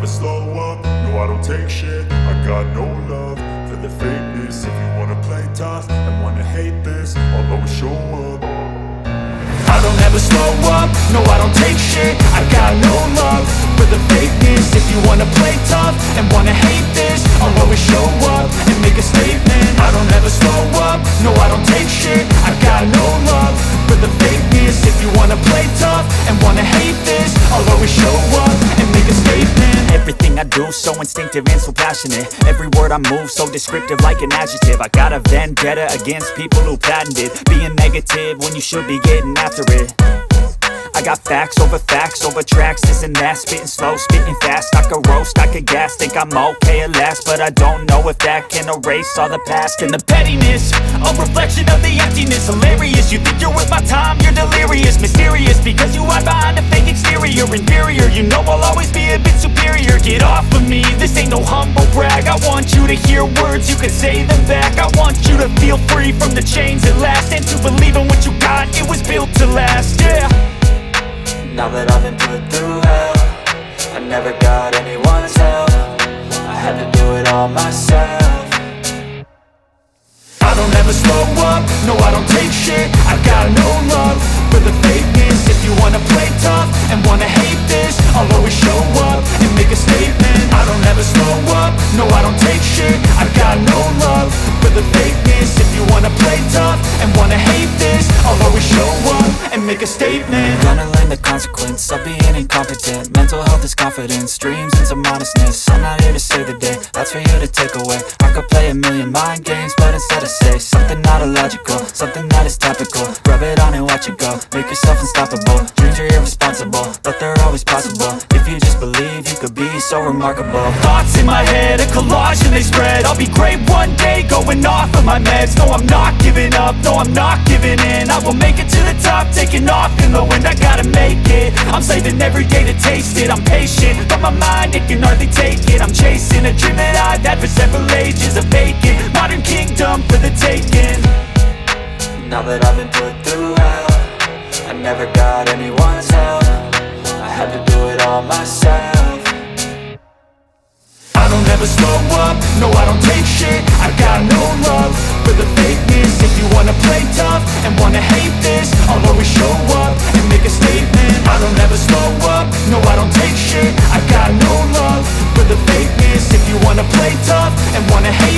slow up, no I don't take shit. I got no love for the fakeness. If you wanna play tough and wanna hate this, I'll always show up. I don't ever slow up, no I don't take shit. I got no love for the fakeness. If you wanna play tough and wanna hate this, I'll always show up and make a statement. I don't ever slow up, no I don't take shit. I got no love for the fakeness. If you wanna play tough and wanna hate this, I'll always show up and make a statement. Everything I do so instinctive and so passionate. Every word I move so descriptive like an adjective. I got a vendetta against people who patented being negative when you should be getting after it. I got facts over tracks, this and that. Spitting slow, spitting fast, I could roast, I could gas. Think I'm okay at last, but I don't know if that can erase all the past. And the pettiness, a reflection of the emptiness. Hilarious, you think you're worth my time, you're delirious. Mysterious, because you hide behind a fake exterior. Inferior, you know I'll always be a bit superior. Get off of me, this ain't no humble brag. I want you to hear words, you can say them back. I want you to feel free from the chains at last, and to believe in what you got, it was built to last, yeah. Now that I've been put through hell, I never got anyone's help. I had to do it all myself. I don't ever slow up, no I don't take shit. I got no love for the fakeness. If you wanna play tough and wanna hate this, I'll always show up and make a statement. I don't ever slow up, no I don't take shit. I got no love for the fakeness. If you wanna play tough and wanna hate this, I'll always show up and make a statement. Gonna learn the consequence of being incompetent. Mental health is confidence, dreams and some modestness. I'm not here to save the day, that's for you to take away. I could play a million mind games, but instead I say something not illogical, something that is topical. Rub it on and watch it go, make yourself unstoppable. Dreams are irresponsible, but they're always possible. If you just believe, you could be so remarkable. Thoughts in my head, a collage and they spread. I'll be great one day, going off of my meds. No, I'm not giving up, no, I'm not giving in. I will make it to the top, taking off in the wind. I gotta make it, I'm saving every day to taste it. I'm patient, but my mind, it can hardly take it. I'm chasing a dream that I've had for several ages. A vacant, modern kingdom for the taking. Now that I've been put through hell, I never got anyone's help. I had to do it all myself. I don't ever slow up, no I don't take shit. I got no love for the fakeness. If you wanna play tough and wanna hate this, I'll always show up and make a statement. I don't ever slow up, no I don't take shit. I got no love for the fakeness. If you wanna play tough and wanna hate